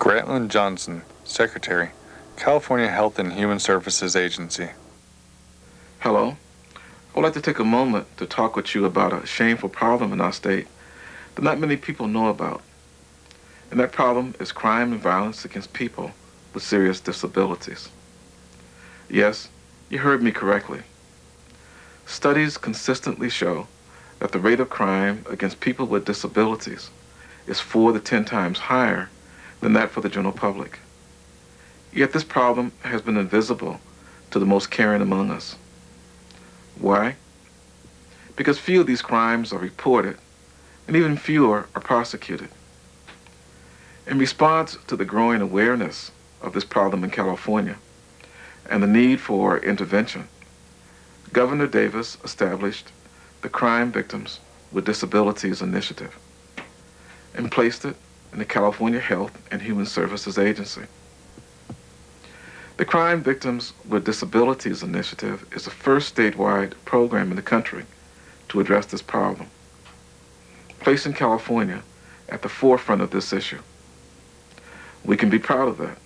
Grantland Johnson, Secretary, California Health and Human Services Agency. Hello. I would like to take a moment to talk with you about a shameful problem in our state that not many people know about. And that problem is crime and violence against people with serious disabilities. Yes, you heard me correctly. Studies consistently show that the rate of crime against people with disabilities is 4 to 10 times higher than that for the general public. Yet this problem has been invisible to the most caring among us. Why? Because few of these crimes are reported, and even fewer are prosecuted. In response to the growing awareness of this problem in California and the need for intervention, Governor Davis established the Crime Victims with Disabilities Initiative and placed it in the California Health and Human Services Agency. The Crime Victims with Disabilities Initiative is the first statewide program in the country to address this problem, placing California at the forefront of this issue. We can be proud of that.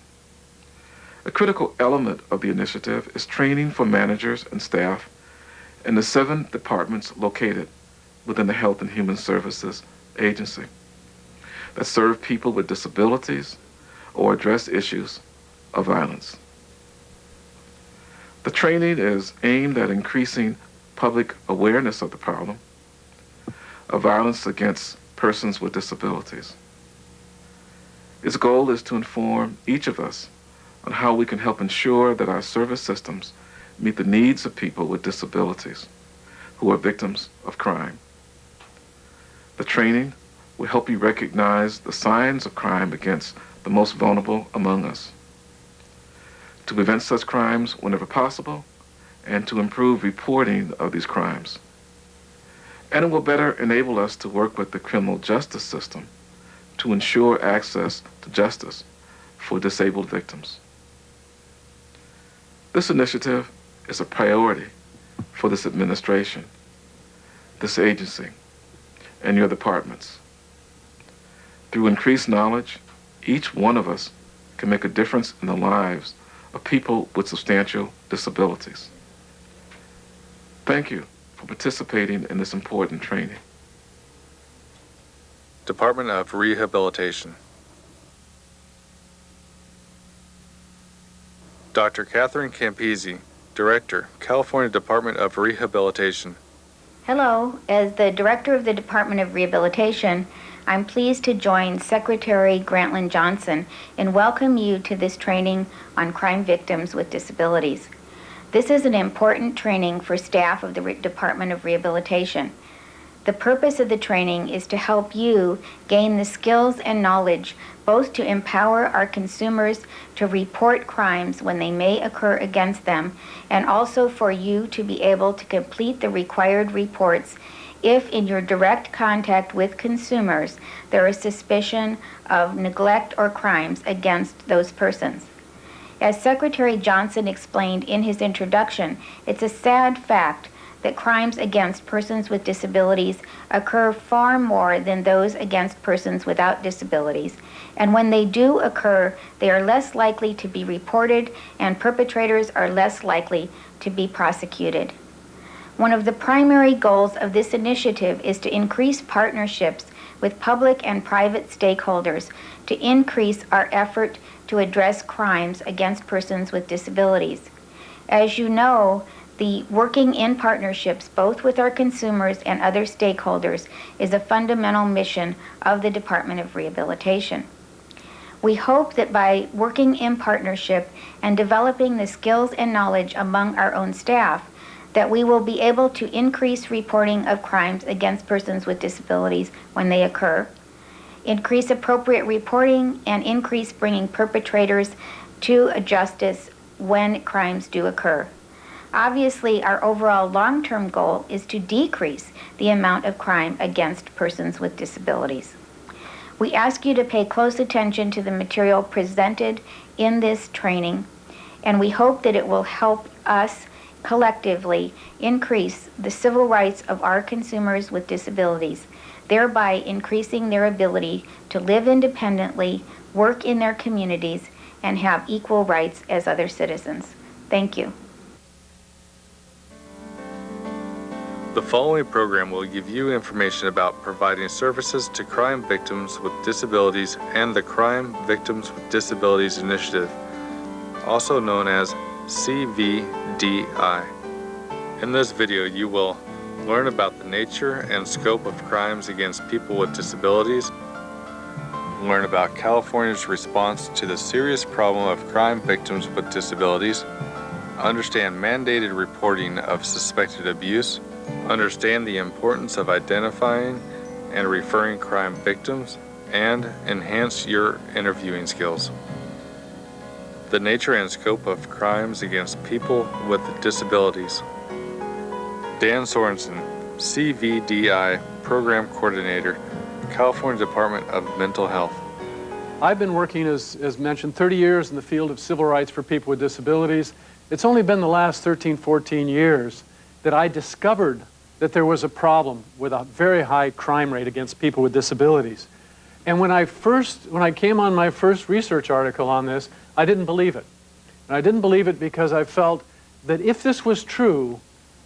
A critical element of the initiative is training for managers and staff in the 7 departments located within the Health and Human Services Agency that serve people with disabilities or address issues of violence. The training is aimed at increasing public awareness of the problem of violence against persons with disabilities. Its goal is to inform each of us on how we can help ensure that our service systems meet the needs of people with disabilities who are victims of crime. The training will help you recognize the signs of crime against the most vulnerable among us, to prevent such crimes whenever possible, and to improve reporting of these crimes. And it will better enable us to work with the criminal justice system to ensure access to justice for disabled victims. This initiative is a priority for this administration, this agency, and your departments. Through increased knowledge, each one of us can make a difference in the lives of people with substantial disabilities. Thank you for participating in this important training. Department of Rehabilitation. Dr. Catherine Campisi, Director, California Department of Rehabilitation. Hello. As the Director of the Department of Rehabilitation, I'm pleased to join Secretary Grantland Johnson and welcome you to this training on crime victims with disabilities. This is an important training for staff of the Department of Rehabilitation. The purpose of the training is to help you gain the skills and knowledge both to empower our consumers to report crimes when they may occur against them, and also for you to be able to complete the required reports if in your direct contact with consumers there is suspicion of neglect or crimes against those persons. As Secretary Johnson explained in his introduction, it's a sad fact that crimes against persons with disabilities occur far more than those against persons without disabilities. And when they do occur, they are less likely to be reported and perpetrators are less likely to be prosecuted. One of the primary goals of this initiative is to increase partnerships with public and private stakeholders to increase our effort to address crimes against persons with disabilities. As you know, the working in partnerships, both with our consumers and other stakeholders, is a fundamental mission of the Department of Rehabilitation. We hope that by working in partnership and developing the skills and knowledge among our own staff, that we will be able to increase reporting of crimes against persons with disabilities when they occur, increase appropriate reporting, and increase bringing perpetrators to justice when crimes do occur. Obviously, our overall long-term goal is to decrease the amount of crime against persons with disabilities. We ask you to pay close attention to the material presented in this training, and we hope that it will help us collectively increase the civil rights of our consumers with disabilities, thereby increasing their ability to live independently, work in their communities, and have equal rights as other citizens. Thank you. The following program will give you information about providing services to crime victims with disabilities and the Crime Victims with Disabilities Initiative, also known as CVDI. In this video, you will learn about the nature and scope of crimes against people with disabilities, learn about California's response to the serious problem of crime victims with disabilities, understand mandated reporting of suspected abuse, understand the importance of identifying and referring crime victims, and enhance your interviewing skills. The nature and scope of crimes against people with disabilities. Dan Sorensen, CVDI Program Coordinator, California Department of Mental Health. I've been working, as mentioned, 30 years in the field of civil rights for people with disabilities. It's only been the last 13, 14 years that I discovered that there was a problem with a very high crime rate against people with disabilities. And when I came on my first research article on this, I didn't believe it. And I didn't believe it because I felt that if this was true,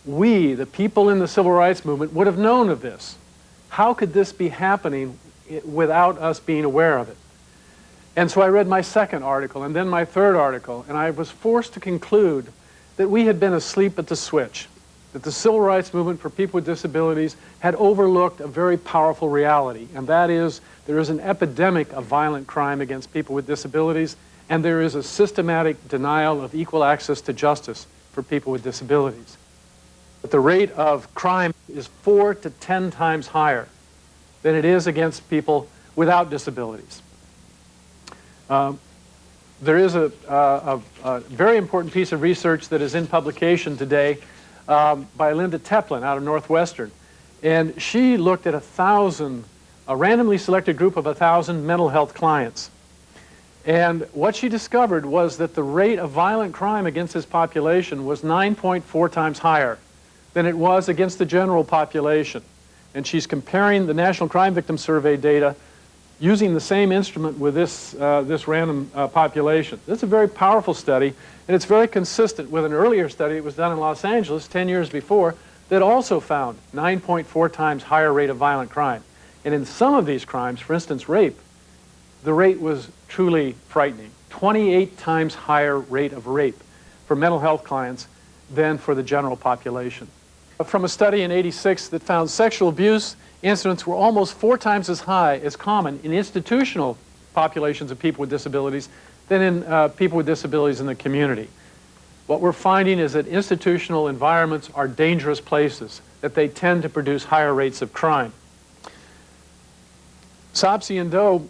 we, the people in the civil rights movement, would have known of this. How could this be happening without us being aware of it? And so I read my second article and then my third article, and I was forced to conclude that we had been asleep at the switch, that the civil rights movement for people with disabilities had overlooked a very powerful reality, and that is there is an epidemic of violent crime against people with disabilities, and there is a systematic denial of equal access to justice for people with disabilities. But the rate of crime is 4 to 10 times higher than it is against people without disabilities. There is a very important piece of research that is in publication today by Linda Teplin out of Northwestern. And she looked at a randomly selected group of 1,000 mental health clients. And what she discovered was that the rate of violent crime against this population was 9.4 times higher than it was against the general population. And she's comparing the National Crime Victim Survey data using the same instrument with this random population. This is a very powerful study, and it's very consistent with an earlier study that was done in Los Angeles 10 years before that also found 9.4 times higher rate of violent crime. And in some of these crimes, for instance, rape, the rate was truly frightening. 28 times higher rate of rape for mental health clients than for the general population. From a study in '86 that found sexual abuse incidents were almost 4 times as high as common in institutional populations of people with disabilities than in people with disabilities in the community. What we're finding is that institutional environments are dangerous places, that they tend to produce higher rates of crime. Sopsey and Doe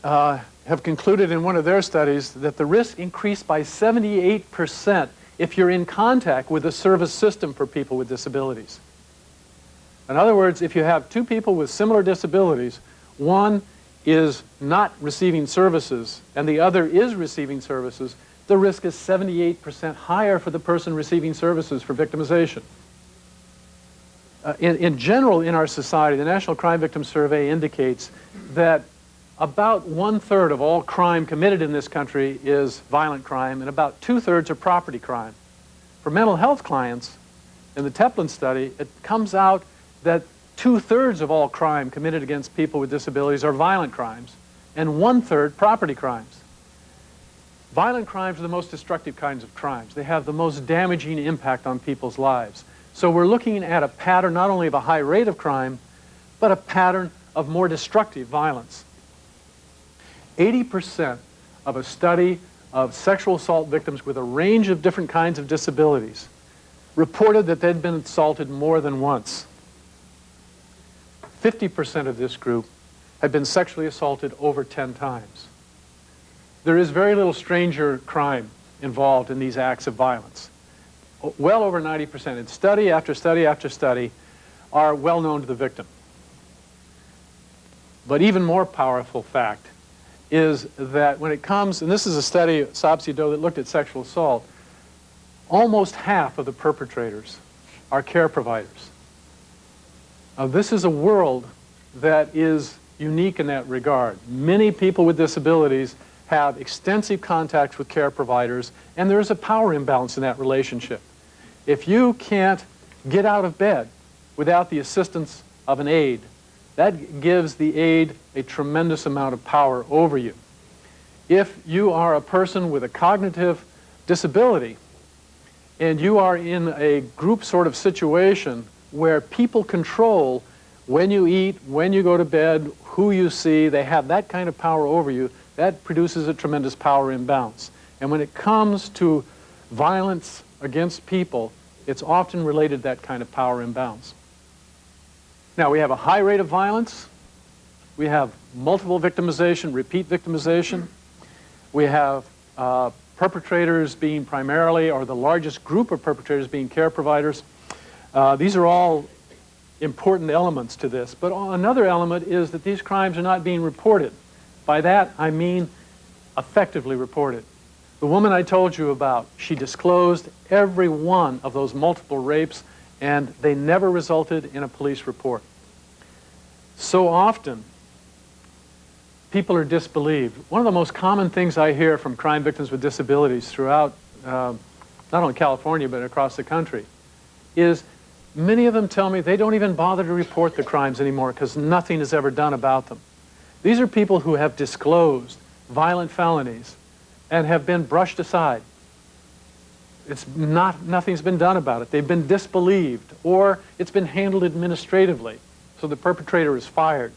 have concluded in one of their studies that the risk increased by 78% if you're in contact with the service system for people with disabilities. In other words, if you have two people with similar disabilities, one is not receiving services and the other is receiving services, the risk is 78% higher for the person receiving services for victimization. In general, in our society, the National Crime Victim Survey indicates that about 1/3 of all crime committed in this country is violent crime, and about 2/3 are property crime. For mental health clients, in the Teplin study, it comes out that 2/3 of all crime committed against people with disabilities are violent crimes, and 1/3 property crimes. Violent crimes are the most destructive kinds of crimes. They have the most damaging impact on people's lives. So we're looking at a pattern not only of a high rate of crime, but a pattern of more destructive violence. 80% of a study of sexual assault victims with a range of different kinds of disabilities reported that they'd been assaulted more than once. 50% of this group had been sexually assaulted over 10 times. There is very little stranger crime involved in these acts of violence. Well over 90%, and study after study after study, are well known to the victim. But even more powerful fact is that when it comes, and this is a study, Sopsey Doe, that looked at sexual assault, almost half of the perpetrators are care providers. Now, this is a world that is unique in that regard. Many people with disabilities have extensive contacts with care providers, and there's a power imbalance in that relationship. If you can't get out of bed without the assistance of an aide, that gives the aide a tremendous amount of power over you. If you are a person with a cognitive disability and you are in a group sort of situation where people control when you eat, when you go to bed, who you see, they have that kind of power over you, that produces a tremendous power imbalance. And when it comes to violence against people, it's often related to that kind of power imbalance. Now, we have a high rate of violence. We have multiple victimization, repeat victimization. We have perpetrators being primarily, or the largest group of perpetrators being care providers. These are all important elements to this. But another element is that these crimes are not being reported. By that, I mean effectively reported. The woman I told you about, she disclosed every one of those multiple rapes, and they never resulted in a police report. So often, people are disbelieved. One of the most common things I hear from crime victims with disabilities throughout, not only California, but across the country, is many of them tell me they don't even bother to report the crimes anymore because nothing is ever done about them. These are people who have disclosed violent felonies and have been brushed aside. Nothing's been done about it. They've been disbelieved, or it's been handled administratively. So the perpetrator is fired,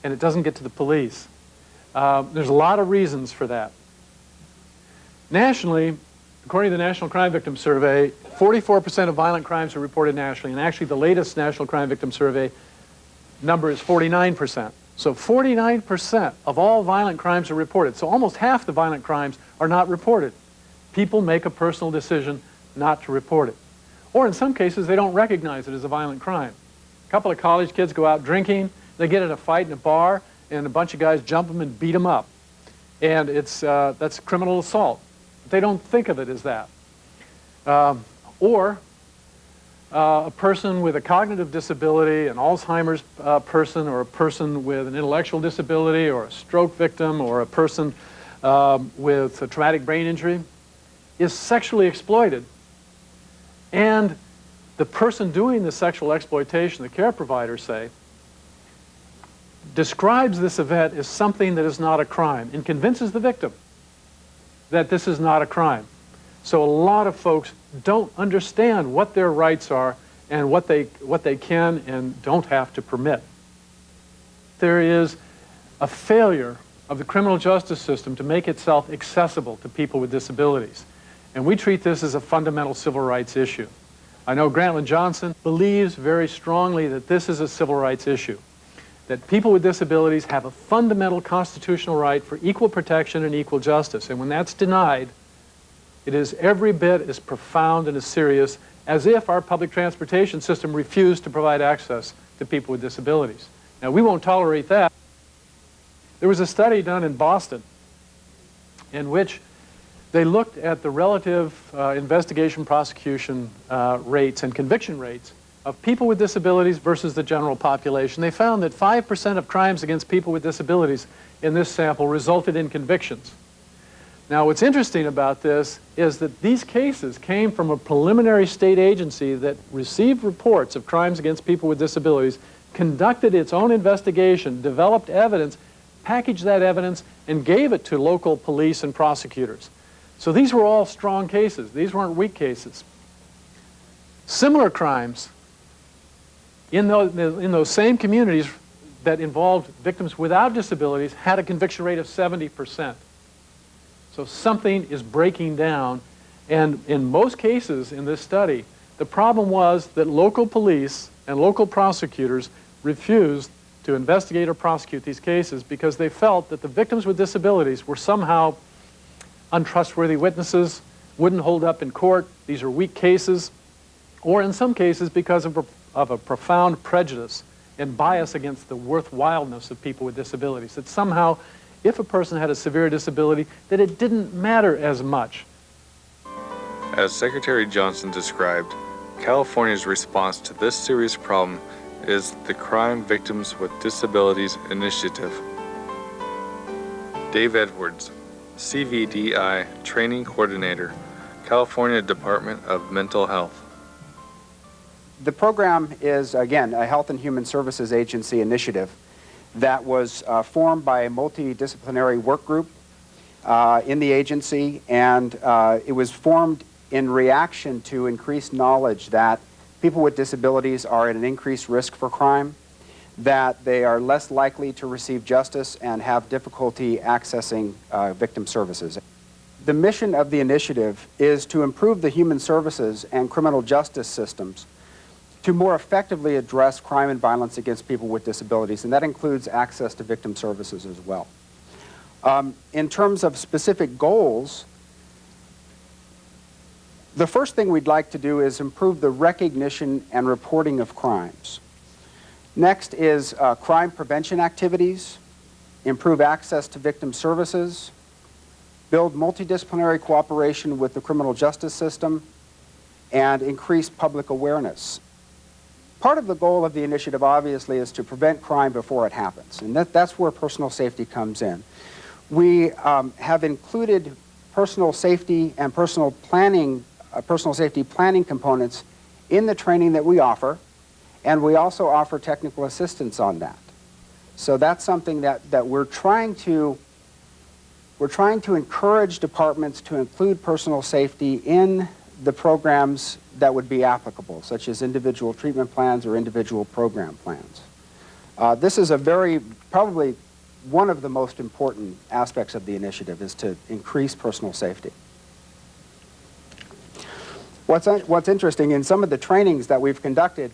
and it doesn't get to the police. There's a lot of reasons for that. Nationally, according to the National Crime Victim Survey, 44% of violent crimes are reported nationally, and actually the latest National Crime Victim Survey number is 49%. So 49% of all violent crimes are reported. So almost half the violent crimes are not reported. People make a personal decision not to report it. Or in some cases, they don't recognize it as a violent crime. A couple of college kids go out drinking, they get in a fight in a bar, and a bunch of guys jump them and beat them up. And that's criminal assault. They don't think of it as that. Or a person with a cognitive disability, an Alzheimer's person, or a person with an intellectual disability, or a stroke victim, or a person with a traumatic brain injury, is sexually exploited. And the person doing the sexual exploitation, the care providers say, describes this event as something that is not a crime and convinces the victim that this is not a crime. So a lot of folks don't understand what their rights are and what they can and don't have to permit. There is a failure of the criminal justice system to make itself accessible to people with disabilities. And we treat this as a fundamental civil rights issue. I know Grantland Johnson believes very strongly that this is a civil rights issue, that people with disabilities have a fundamental constitutional right for equal protection and equal justice. And when that's denied, it is every bit as profound and as serious as if our public transportation system refused to provide access to people with disabilities. Now, we won't tolerate that. There was a study done in Boston in which they looked at the relative investigation, prosecution rates and conviction rates of people with disabilities versus the general population. They found that 5% of crimes against people with disabilities in this sample resulted in convictions. Now, what's interesting about this is that these cases came from a preliminary state agency that received reports of crimes against people with disabilities, conducted its own investigation, developed evidence, packaged that evidence, and gave it to local police and prosecutors. So these were all strong cases. These weren't weak cases. Similar crimes in those same communities that involved victims without disabilities had a conviction rate of 70%. So something is breaking down, and in most cases in this study, the problem was that local police and local prosecutors refused to investigate or prosecute these cases because they felt that the victims with disabilities were somehow untrustworthy witnesses, wouldn't hold up in court, these are weak cases, or in some cases because of a profound prejudice and bias against the worthwhileness of people with disabilities. That somehow, if a person had a severe disability, that it didn't matter as much. As Secretary Johnson described, California's response to this serious problem is the Crime Victims with Disabilities Initiative. Dave Edwards, CVDI Training Coordinator, California Department of Mental Health. The program is, again, a Health and Human Services Agency initiative that was formed by a multidisciplinary work group in the agency, and it was formed in reaction to increased knowledge that people with disabilities are at an increased risk for crime, that they are less likely to receive justice and have difficulty accessing victim services. The mission of the initiative is to improve the human services and criminal justice systems to more effectively address crime and violence against people with disabilities, and that includes access to victim services as well. In terms of specific goals, the first thing we'd like to do is improve the recognition and reporting of crimes. Next is crime prevention activities, improve access to victim services, build multidisciplinary cooperation with the criminal justice system, and increase public awareness. Part of the goal of the initiative, obviously, is to prevent crime before it happens, and that's where personal safety comes in. We have included personal safety and personal safety planning components in the training that we offer, and we also offer technical assistance on that. So that's something that we're trying to encourage departments to include personal safety in the programs that would be applicable, such as individual treatment plans or individual program plans. This is probably one of the most important aspects of the initiative, is to increase personal safety. What's interesting, in some of the trainings that we've conducted,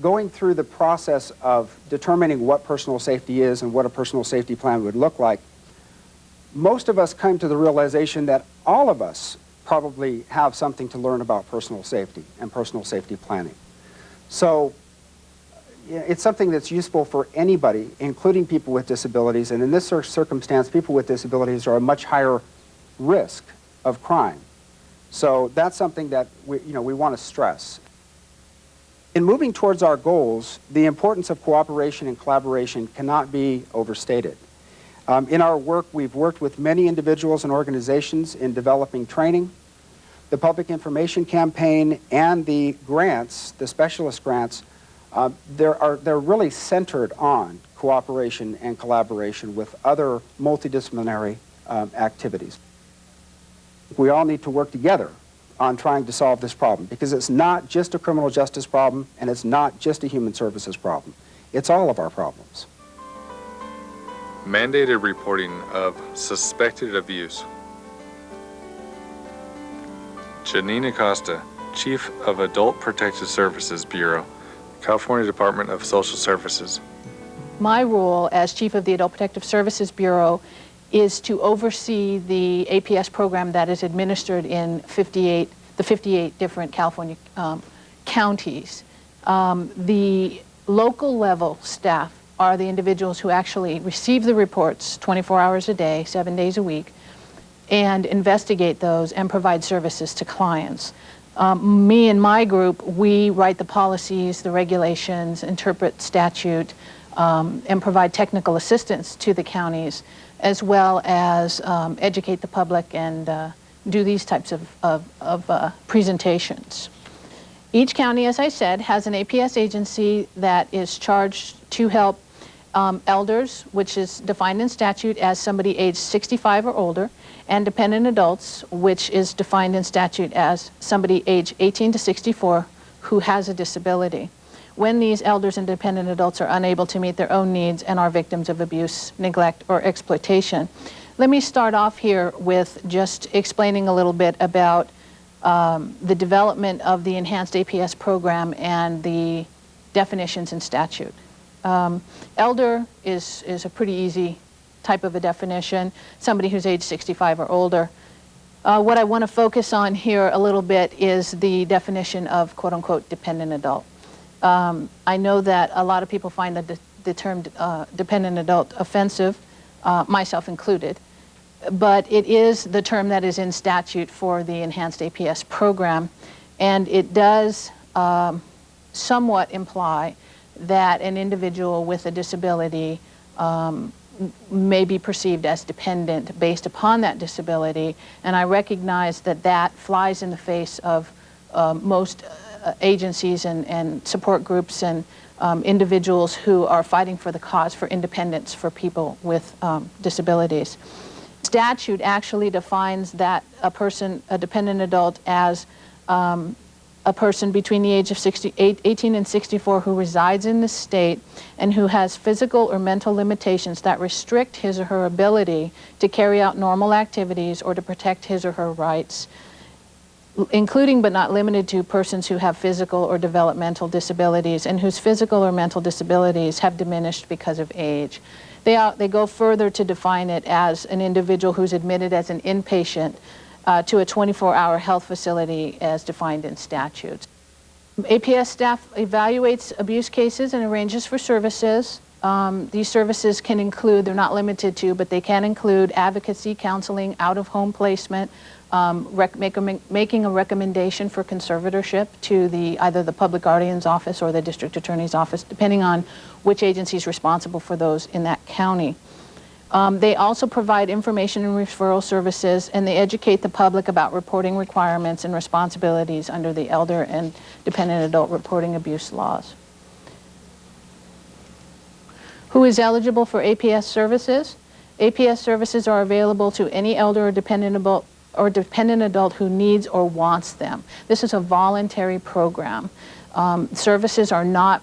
going through the process of determining what personal safety is and what a personal safety plan would look like, most of us come to the realization that all of us probably have something to learn about personal safety and personal safety planning. So it's something that's useful for anybody, including people with disabilities, and in this circumstance, people with disabilities are a much higher risk of crime. So that's something that we want to stress. In moving towards our goals, the importance of cooperation and collaboration cannot be overstated. In our work, we've worked with many individuals and organizations in developing training. The public information campaign and the grants, the specialist grants, they're really centered on cooperation and collaboration with other multidisciplinary activities. We all need to work together on trying to solve this problem, because it's not just a criminal justice problem and it's not just a human services problem. It's all of our problems. Mandated reporting of suspected abuse. Janine Acosta, Chief of Adult Protective Services Bureau, California Department of Social Services. My role as Chief of the Adult Protective Services Bureau is to oversee the APS program that is administered in the 58 different California counties. The local level staff are the individuals who actually receive the reports 24 hours a day, 7 days a week, and investigate those and provide services to clients. Me and my group, we write the policies, the regulations, interpret statute, and provide technical assistance to the counties, as well as educate the public and do these types of presentations. Each county, as I said, has an APS agency that is charged to help elders, which is defined in statute as somebody aged 65 or older, and dependent adults, which is defined in statute as somebody aged 18 to 64 who has a disability. When these elders and dependent adults are unable to meet their own needs and are victims of abuse, neglect, or exploitation. Let me start off here with just explaining a little bit about the development of the enhanced APS program and the definitions in statute. Elder is a pretty easy type of a definition, somebody who's age 65 or older. What I want to focus on here a little bit is the definition of quote-unquote dependent adult. I know that a lot of people find the term dependent adult offensive, myself included, but it is the term that is in statute for the enhanced APS program, and it does somewhat imply that an individual with a disability may be perceived as dependent based upon that disability, and I recognize that that flies in the face of most agencies and support groups and individuals who are fighting for the cause for independence for people with disabilities. Statute actually defines that a person, a dependent adult, as a person between the age of 18 and 64 who resides in the state and who has physical or mental limitations that restrict his or her ability to carry out normal activities or to protect his or her rights, including but not limited to persons who have physical or developmental disabilities and whose physical or mental disabilities have diminished because of age. They go further to define it as an individual who's admitted as an inpatient to a 24-hour health facility as defined in statutes. APS staff evaluates abuse cases and arranges for services. These services can include, they're not limited to, but they can include advocacy, counseling, out-of-home placement, making a recommendation for conservatorship to either the public guardian's office or the district attorney's office, depending on which agency is responsible for those in that county. They also provide information and referral services, and they educate the public about reporting requirements and responsibilities under the elder and dependent adult reporting abuse laws. Who is eligible for APS services? APS services are available to any elder or dependent adult who needs or wants them. This is a voluntary program. Services are not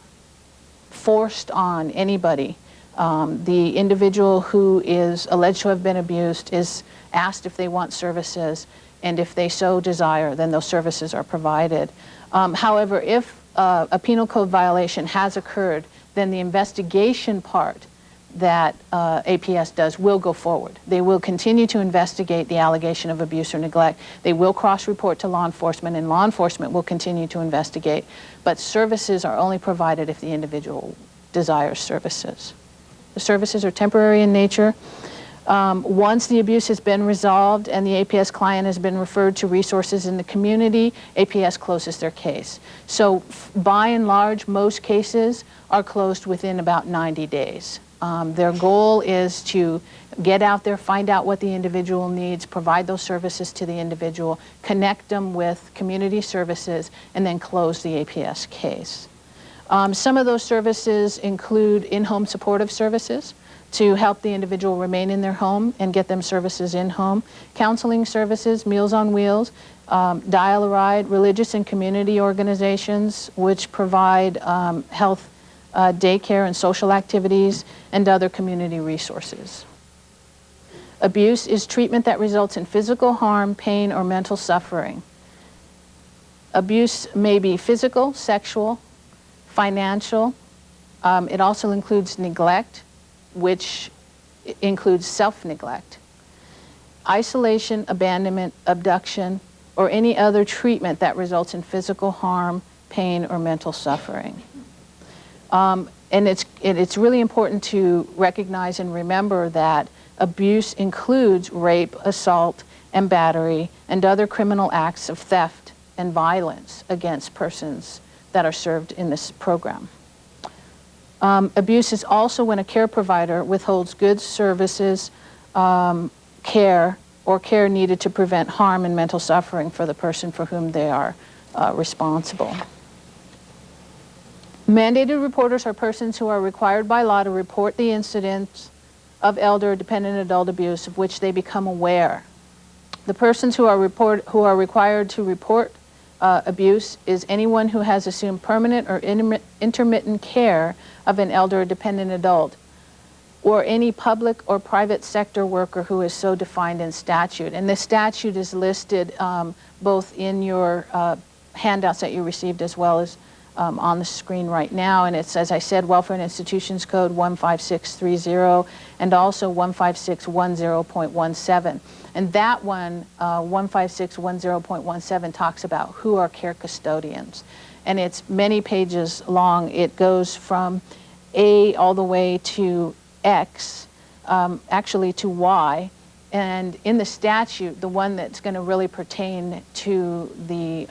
forced on anybody. The individual who is alleged to have been abused is asked if they want services, and if they so desire, then those services are provided. However, if a penal code violation has occurred, then the investigation part that APS does will go forward. They will continue to investigate the allegation of abuse or neglect. They will cross-report to law enforcement, and law enforcement will continue to investigate. But services are only provided if the individual desires services. The services are temporary in nature. Once the abuse has been resolved and the APS client has been referred to resources in the community, APS closes their case. So by and large, most cases are closed within about 90 days. Their goal is to get out there, find out what the individual needs, provide those services to the individual, connect them with community services, and then close the APS case. Some of those services include in-home supportive services to help the individual remain in their home and get them services in-home, counseling services, Meals on Wheels, Dial-A-Ride, religious and community organizations which provide health, daycare and social activities, and other community resources. Abuse is treatment that results in physical harm, pain, or mental suffering. Abuse may be physical, sexual, financial. It also includes neglect, which includes self-neglect, isolation, abandonment, abduction, or any other treatment that results in physical harm, pain, or mental suffering. And it's really important to recognize and remember that abuse includes rape, assault, and battery, and other criminal acts of theft and violence against persons that are served in this program. Abuse is also when a care provider withholds goods, services, care, or care needed to prevent harm and mental suffering for the person for whom they are responsible. Mandated reporters are persons who are required by law to report the incidents of elder or dependent adult abuse of which they become aware. The persons who are required to report abuse is anyone who has assumed permanent or intermittent care of an elder or dependent adult, or any public or private sector worker who is so defined in statute. And this statute is listed both in your handouts that you received as well as on the screen right now. And it's, as I said, Welfare and Institutions Code 15630 and also 15610.17. And that one, 15610.17, talks about who are care custodians. And it's many pages long. It goes from A all the way to X, actually to Y, And in the statute, the one that's going to really pertain to the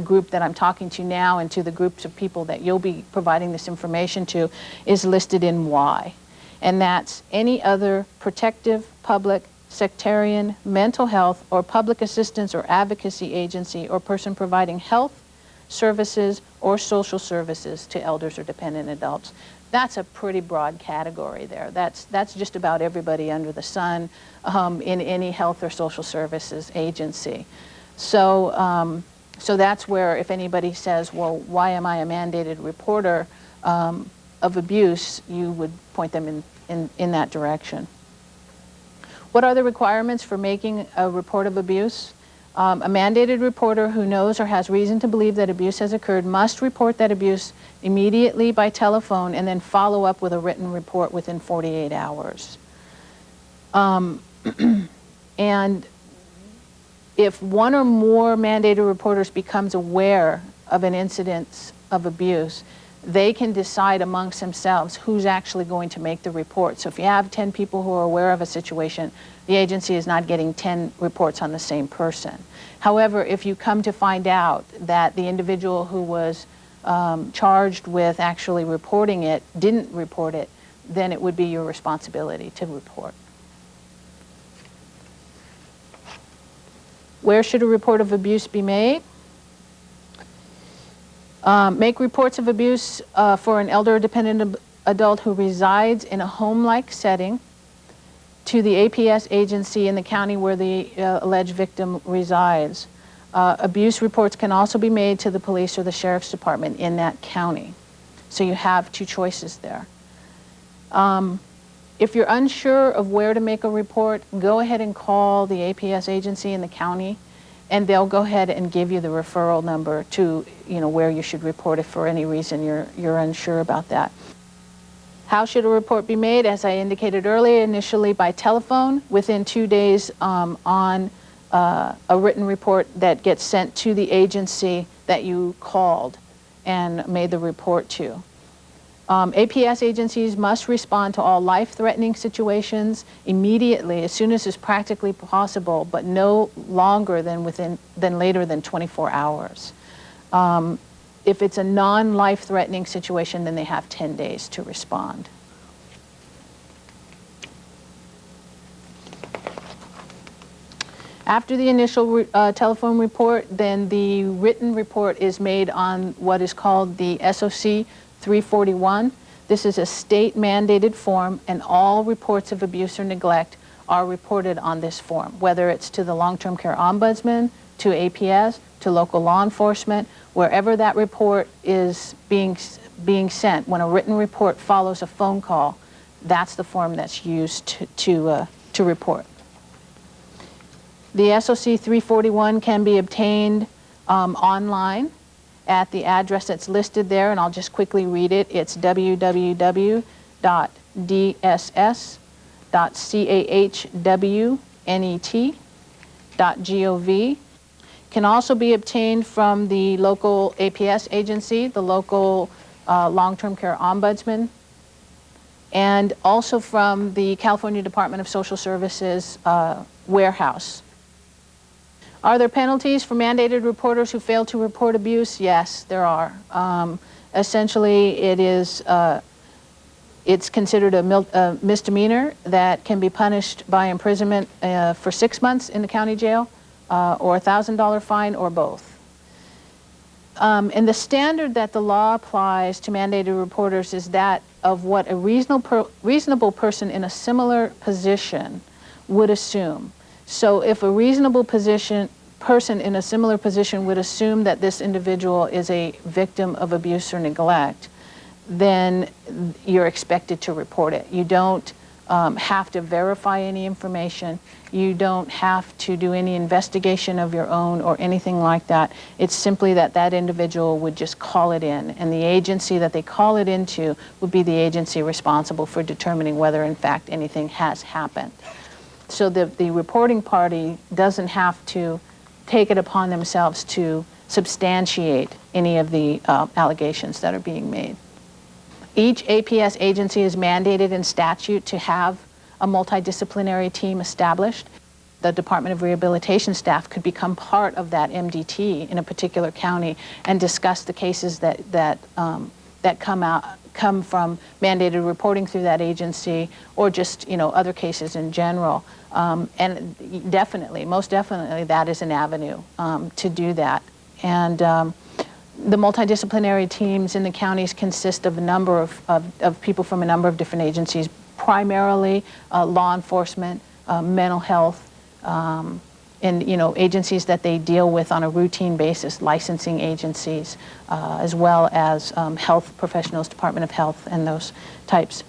group that I'm talking to now and to the groups of people that you'll be providing this information to is listed in Y. And that's any other protective, public, sectarian, mental health, or public assistance or advocacy agency or person providing health services or social services to elders or dependent adults. That's a pretty broad category there. That's just about everybody under the sun in any health or social services agency. So, so that's where if anybody says, well, why am I a mandated reporter of abuse, you would point them in that direction. What are the requirements for making a report of abuse? A mandated reporter who knows or has reason to believe that abuse has occurred must report that abuse immediately by telephone and then follow up with a written report within 48 hours. And if one or more mandated reporters becomes aware of an incident of abuse, they can decide amongst themselves who's actually going to make the report. So if you have 10 people who are aware of a situation, the agency is not getting 10 reports on the same person. However, if you come to find out that the individual who was charged with actually reporting it didn't report it, then it would be your responsibility to report. Where should a report of abuse be made? Make reports of abuse for an elder or dependent adult who resides in a home-like setting to the APS agency in the county where the alleged victim resides. Abuse reports can also be made to the police or the sheriff's department in that county. So you have two choices there. If you're unsure of where to make a report, go ahead and call the APS agency in the county, and they'll go ahead and give you the referral number to, where you should report if for any reason you're unsure about that. How should a report be made? As I indicated earlier, initially by telephone, within 2 days on a written report that gets sent to the agency that you called and made the report to. APS agencies must respond to all life-threatening situations immediately, as soon as is practically possible, but no longer than later than 24 hours. If it's a non-life-threatening situation, then they have 10 days to respond. After the initial telephone report, then the written report is made on what is called the SOC 341. This is a state-mandated form, and all reports of abuse or neglect are reported on this form, whether it's to the long-term care ombudsman, to APS, to local law enforcement, wherever that report is being sent. When a written report follows a phone call, that's the form that's used to report. The SOC 341 can be obtained online at the address that's listed there, and I'll just quickly read it. It's www.dss.chwnet.gov. Can also be obtained from the local APS agency, the local long-term care ombudsman, and also from the California Department of Social Services warehouse. Are there penalties for mandated reporters who fail to report abuse? Yes, there are. Essentially, it's considered a misdemeanor that can be punished by imprisonment for 6 months in the county jail, or a $1,000 fine, or both. And the standard that the law applies to mandated reporters is that of what a reasonable person in a similar position would assume. So if a reasonable person in a similar position would assume that this individual is a victim of abuse or neglect, then you're expected to report it. You don't have to verify any information. You don't have to do any investigation of your own or anything like that. It's simply that that individual would just call it in, and the agency that they call it into would be the agency responsible for determining whether in fact anything has happened. So the reporting party doesn't have to take it upon themselves to substantiate any of the allegations that are being made. Each APS agency is mandated in statute to have a multidisciplinary team established. The Department of Rehabilitation staff could become part of that MDT in a particular county and discuss the cases that come from mandated reporting through that agency, or just other cases in general. And definitely, most definitely, that is an avenue to do that. And the multidisciplinary teams in the counties consist of a number of people from a number of different agencies, primarily law enforcement, mental health, and agencies that they deal with on a routine basis, licensing agencies, as well as health professionals, Department of Health, and those types.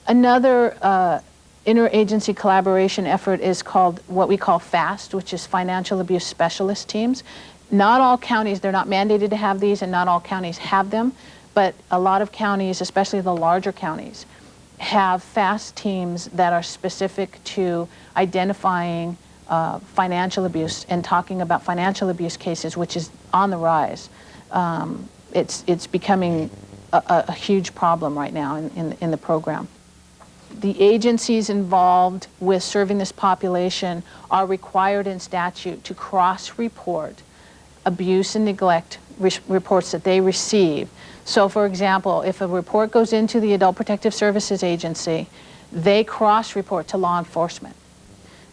Another interagency collaboration effort is called what we call FAST, which is Financial Abuse Specialist Teams. Not all counties, they're not mandated to have these, and not all counties have them, but a lot of counties, especially the larger counties, have FAST teams that are specific to identifying financial abuse and talking about financial abuse cases, which is on the rise. It's becoming a huge problem right now in the program. The agencies involved with serving this population are required in statute to cross-report abuse and neglect reports that they receive. So, for example, if a report goes into the Adult Protective Services Agency, they cross-report to law enforcement.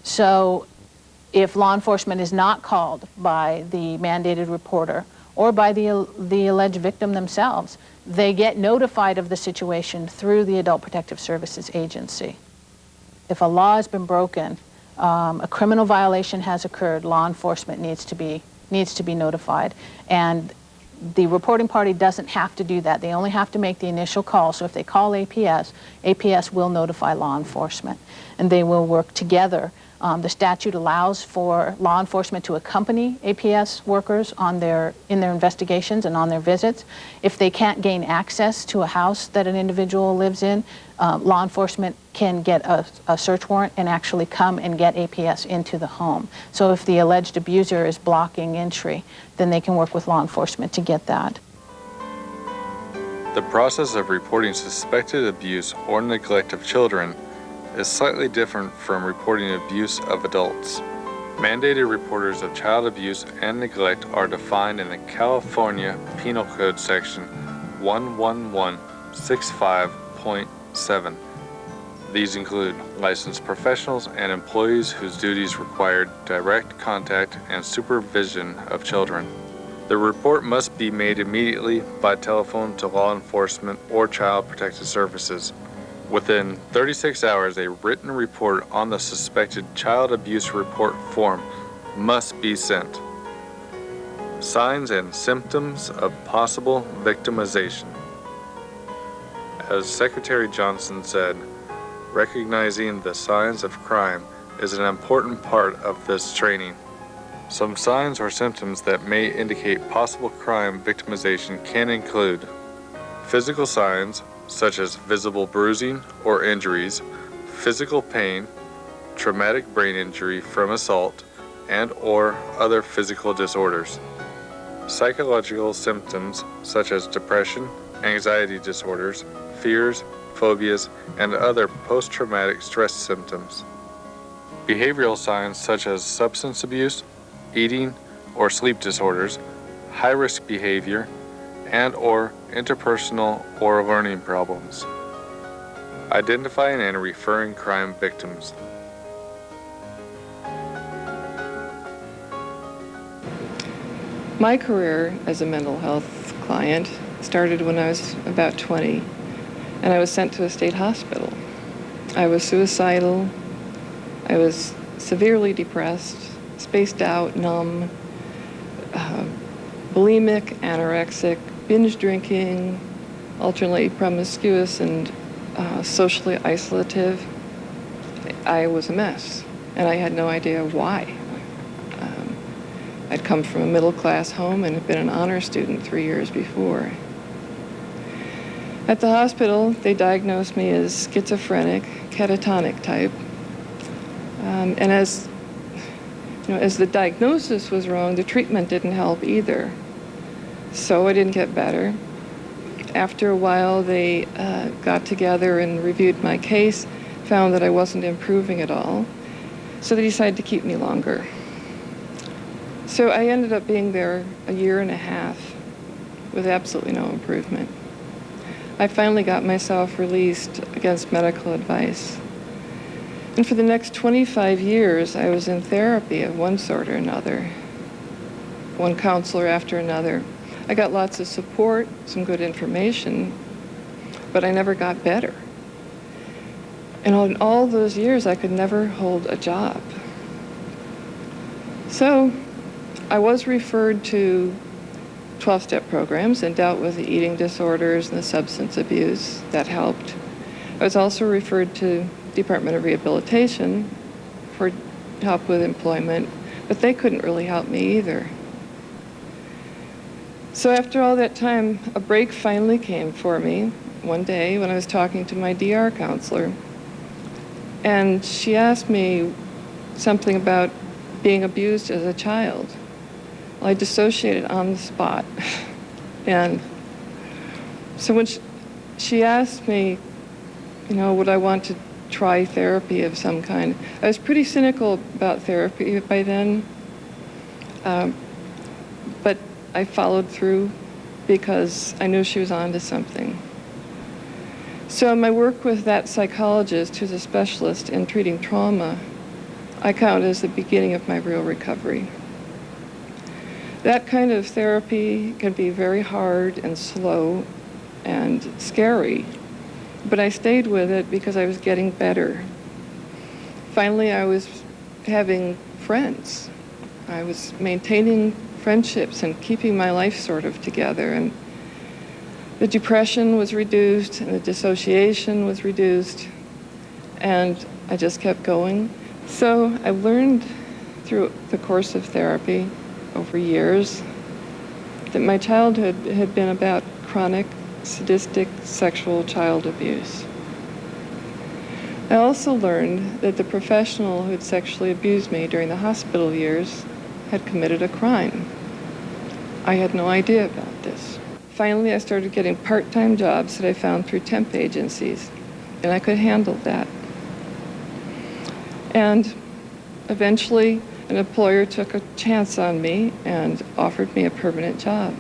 So if law enforcement is not called by the mandated reporter or by the alleged victim themselves, they get notified of the situation through the Adult Protective Services Agency. If a law has been broken, a criminal violation has occurred, law enforcement needs to be notified. And the reporting party doesn't have to do that. They only have to make the initial call. So if they call APS, APS will notify law enforcement, and they will work together. The statute allows for law enforcement to accompany APS workers in their investigations and on their visits. If they can't gain access to a house that an individual lives in, law enforcement can get a search warrant and actually come and get APS into the home. So if the alleged abuser is blocking entry, then they can work with law enforcement to get that. The process of reporting suspected abuse or neglect of children is slightly different from reporting abuse of adults. Mandated reporters of child abuse and neglect are defined in the California Penal Code section 11165.7. These include licensed professionals and employees whose duties require direct contact and supervision of children. The report must be made immediately by telephone to law enforcement or Child Protective Services. Within 36 hours, a written report on the suspected child abuse report form must be sent. Signs and symptoms of possible victimization. As Secretary Johnson said, recognizing the signs of crime is an important part of this training. Some signs or symptoms that may indicate possible crime victimization can include physical signs, such as visible bruising or injuries, physical pain, traumatic brain injury from assault, and/or other physical disorders. Psychological symptoms such as depression, anxiety disorders, fears, phobias, and other post-traumatic stress symptoms. Behavioral signs such as substance abuse, eating or sleep disorders, high-risk behavior, and/or interpersonal or learning problems. Identifying and referring crime victims. My career as a mental health client started when I was about 20, and I was sent to a state hospital. I was suicidal, I was severely depressed, spaced out, numb, bulimic, anorexic, binge drinking, alternately promiscuous and socially isolative. I was a mess, and I had no idea why. I'd come from a middle-class home and had been an honor student 3 years before. At the hospital, they diagnosed me as schizophrenic, catatonic type. And as the diagnosis was wrong, the treatment didn't help either. So I didn't get better. After a while, they got together and reviewed my case, found that I wasn't improving at all, so they decided to keep me longer. So I ended up being there a year and a half with absolutely no improvement. I finally got myself released against medical advice. And for the next 25 years, I was in therapy of one sort or another, one counselor after another. I got lots of support, some good information, but I never got better. And in all those years, I could never hold a job. So I was referred to 12-step programs and dealt with the eating disorders and the substance abuse. That helped. I was also referred to Department of Rehabilitation for help with employment, but they couldn't really help me either. So after all that time, a break finally came for me one day when I was talking to my DR counselor. And she asked me something about being abused as a child. Well, I dissociated on the spot. And so when she asked me, would I want to try therapy of some kind, I was pretty cynical about therapy by then. But I followed through because I knew she was onto something. So my work with that psychologist, who's a specialist in treating trauma, I count as the beginning of my real recovery. That kind of therapy can be very hard and slow and scary, but I stayed with it because I was getting better. Finally, I was having friends. I was maintaining friendships and keeping my life sort of together, and the depression was reduced and the dissociation was reduced, and I just kept going. So I learned through the course of therapy over years that my childhood had been about chronic, sadistic, sexual child abuse. I also learned that the professional who had sexually abused me during the hospital years had committed a crime. I had no idea about this. Finally, I started getting part-time jobs that I found through temp agencies, and I could handle that. And eventually, an employer took a chance on me and offered me a permanent job.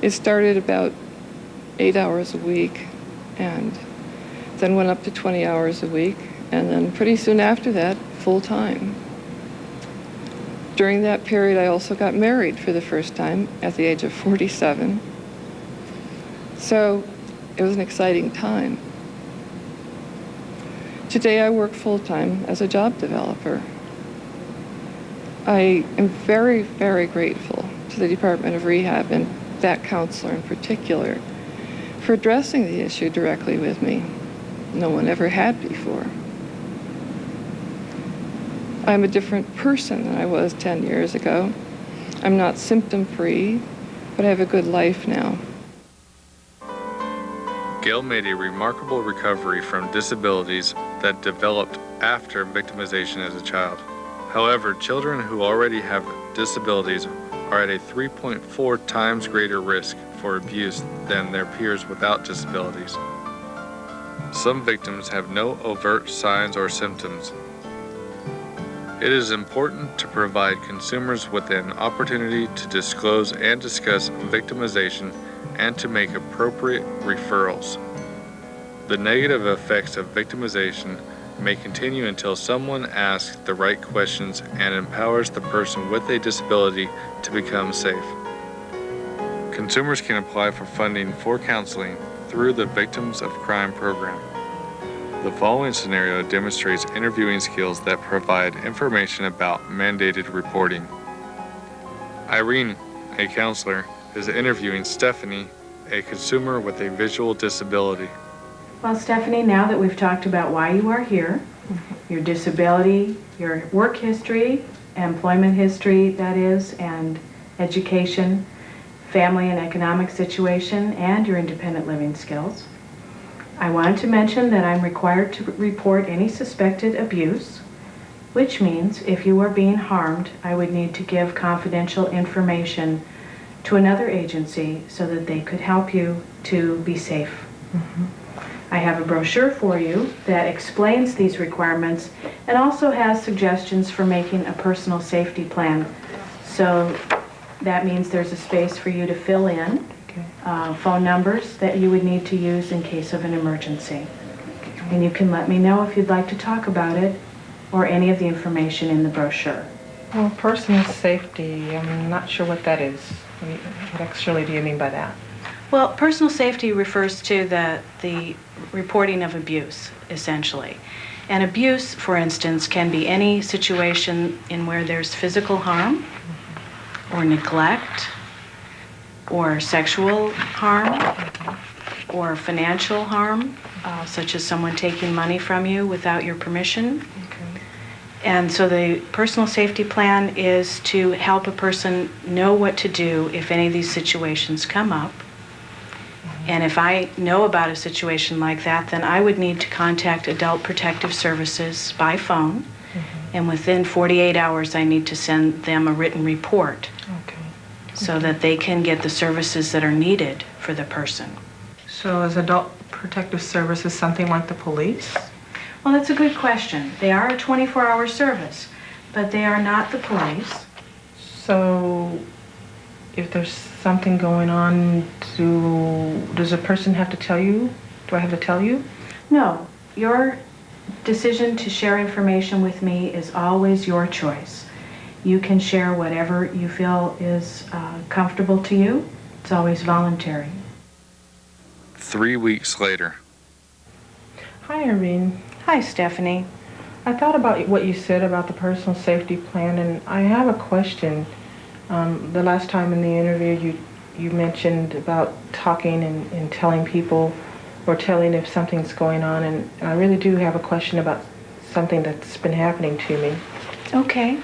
It started about 8 hours a week, and then went up to 20 hours a week, and then pretty soon after that, full-time. During that period, I also got married for the first time at the age of 47. So it was an exciting time. Today, I work full-time as a job developer. I am very, very grateful to the Department of Rehab and that counselor in particular for addressing the issue directly with me. No one ever had before. I'm a different person than I was 10 years ago. I'm not symptom-free, but I have a good life now. Gail made a remarkable recovery from disabilities that developed after victimization as a child. However, children who already have disabilities are at a 3.4 times greater risk for abuse than their peers without disabilities. Some victims have no overt signs or symptoms. It is important to provide consumers with an opportunity to disclose and discuss victimization and to make appropriate referrals. The negative effects of victimization may continue until someone asks the right questions and empowers the person with a disability to become safe. Consumers can apply for funding for counseling through the Victims of Crime program. The following scenario demonstrates interviewing skills that provide information about mandated reporting. Irene, a counselor, is interviewing Stephanie, a consumer with a visual disability. Well, Stephanie, now that we've talked about why you are here, your disability, your work history, employment history, that is, and education, family and economic situation, and your independent living skills, I wanted to mention that I'm required to report any suspected abuse, which means if you are being harmed, I would need to give confidential information to another agency so that they could help you to be safe. I have a brochure for you that explains these requirements and also has suggestions for making a personal safety plan. So that means there's a space for you to fill in phone numbers that you would need to use in case of an emergency. And you can let me know if you'd like to talk about it or any of the information in the brochure. Well, personal safety, I'm not sure what that is. What actually do you mean by that? Well, personal safety refers to the reporting of abuse, essentially. And abuse, for instance, can be any situation in where there's physical harm or neglect or sexual harm or financial harm, such as someone taking money from you without your permission. And so the personal safety plan is to help a person know what to do if any of these situations come up. And if I know about a situation like that, then I would need to contact Adult Protective Services by phone. And within 48 hours, I need to send them a written report so that they can get the services that are needed for the person. So is Adult Protective Services something like the police? Well, that's a good question. They are a 24-hour service, but they are not the police. So if there's something going on, does a person have to tell you? Do I have to tell you? No, your decision to share information with me is always your choice. You can share whatever you feel is comfortable to you. It's always voluntary. 3 weeks later. Hi, Irene. Hi, Stephanie. I thought about what you said about the personal safety plan, and I have a question. The last time in the interview, you mentioned about talking and telling people or telling if something's going on, and I really do have a question about something that's been happening to me. Okay.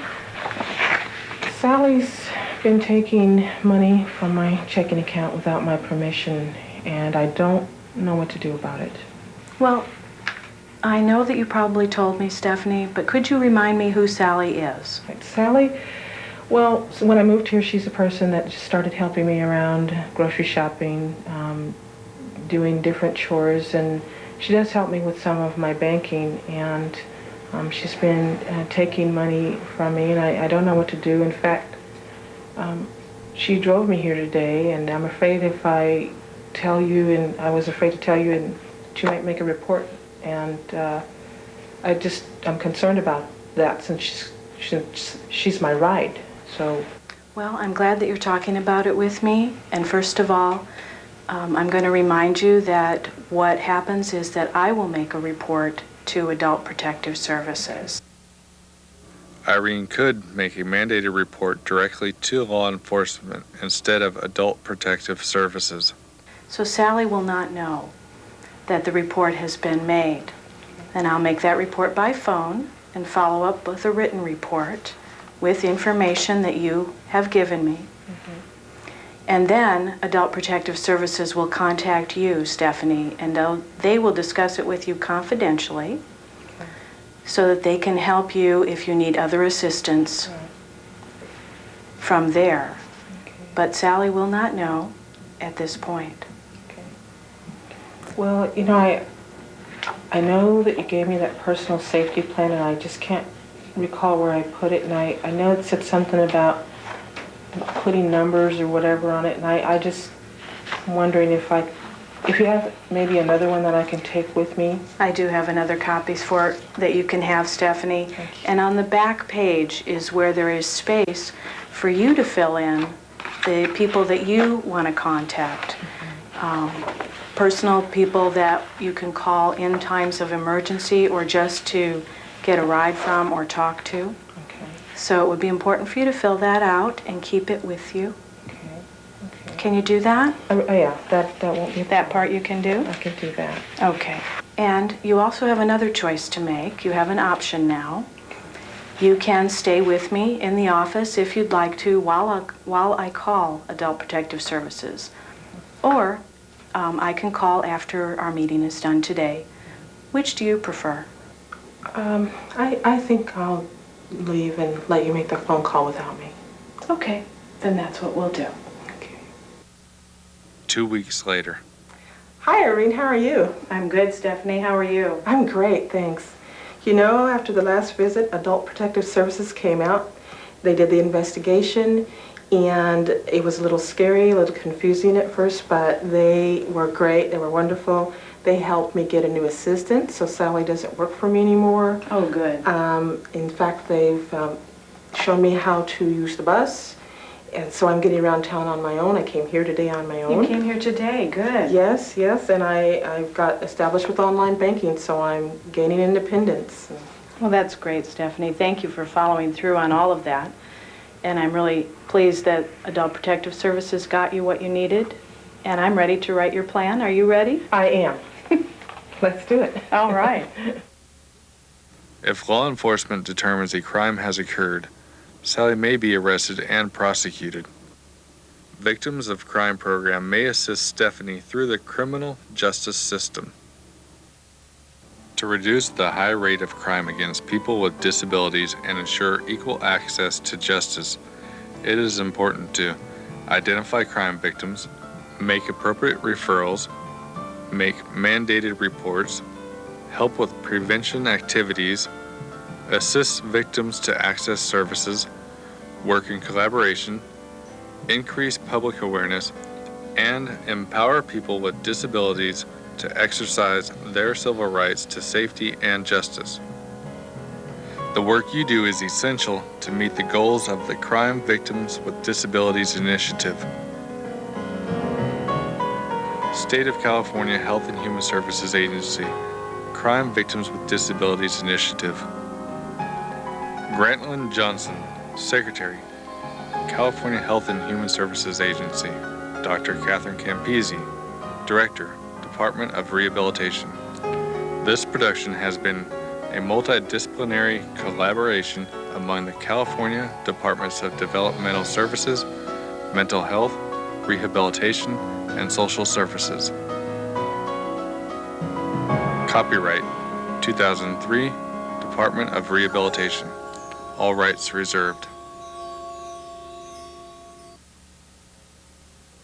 Sally's been taking money from my checking account without my permission, and I don't know what to do about it. Well, I know that you probably told me, Stephanie, but could you remind me who Sally is? Sally? Well, so when I moved here, she's a person that just started helping me around grocery shopping, doing different chores, and she does help me with some of my banking, and she's been taking money from me, and I don't know what to do. In fact, she drove me here today, and I'm afraid if I tell you, and I was afraid to tell you, and she might make a report, and I'm concerned about that since she's my ride. So, Well, I'm glad that you're talking about it with me. And first of all, I'm going to remind you that what happens is that I will make a report to Adult Protective Services. Irene could make a mandated report directly to law enforcement instead of Adult Protective Services. So Sally will not know that the report has been made. And I'll make that report by phone and follow up with a written report with information that you have given me. And then Adult Protective Services will contact you, Stephanie, and they will discuss it with you confidentially so that they can help you if you need other assistance from there. But Sally will not know at this point. well, you know, I know that you gave me that personal safety plan, and I just can't recall where I put it, and I know it said something about putting numbers or whatever on it, and I just wondering if you have maybe another one that I can take with me. I do have another copies for it that you can have, Stephanie. And on the back page is where there is space for you to fill in the people that you want to contact. Personal people that you can call in times of emergency or just to get a ride from or talk to. Okay. So it would be important for you to fill that out and keep it with you. Okay. Can you do that? Yeah, that won't be That part you can do? I can do that. Okay. And you also have another choice to make. You have an option now. You can stay with me in the office if you'd like to while I call Adult Protective Services. Or I can call after our meeting is done today. Which do you prefer? I think I'll leave and let you make the phone call without me. Okay, then that's what we'll do. Okay. 2 weeks later. Hi, Irene. How are you? I'm good, Stephanie. How are you? I'm great, thanks. You know, after the last visit, Adult Protective Services came out. They did the investigation, and it was a little scary, a little confusing at first, but they were great. They were wonderful. They helped me get a new assistant, so Sally doesn't work for me anymore. Oh, good. In fact, they've shown me how to use the bus, and so I'm getting around town on my own. I came here today on my own. You came here today. Good. Yes, yes, and I've got established with online banking, so I'm gaining independence. Well, that's great, Stephanie. Thank you for following through on all of that. And I'm really pleased that Adult Protective Services got you what you needed. And I'm ready to write your plan. Are you ready? I am. Let's do it. All right. If law enforcement determines a crime has occurred, Sally may be arrested and prosecuted. Victims of Crime program may assist Stephanie through the criminal justice system. To reduce the high rate of crime against people with disabilities and ensure equal access to justice, it is important to identify crime victims, make appropriate referrals, make mandated reports, help with prevention activities, assist victims to access services, work in collaboration, increase public awareness, and empower people with disabilities to exercise their civil rights to safety and justice. The work you do is essential to meet the goals of the Crime Victims with Disabilities Initiative. State of California Health and Human Services Agency, Crime Victims with Disabilities Initiative. Grantland Johnson, Secretary, California Health and Human Services Agency. Dr. Catherine Campisi, Director, Department of Rehabilitation. This production has been a multidisciplinary collaboration among the California Departments of Developmental Services, Mental Health, Rehabilitation, and Social Services. Copyright 2003, Department of Rehabilitation. All rights reserved.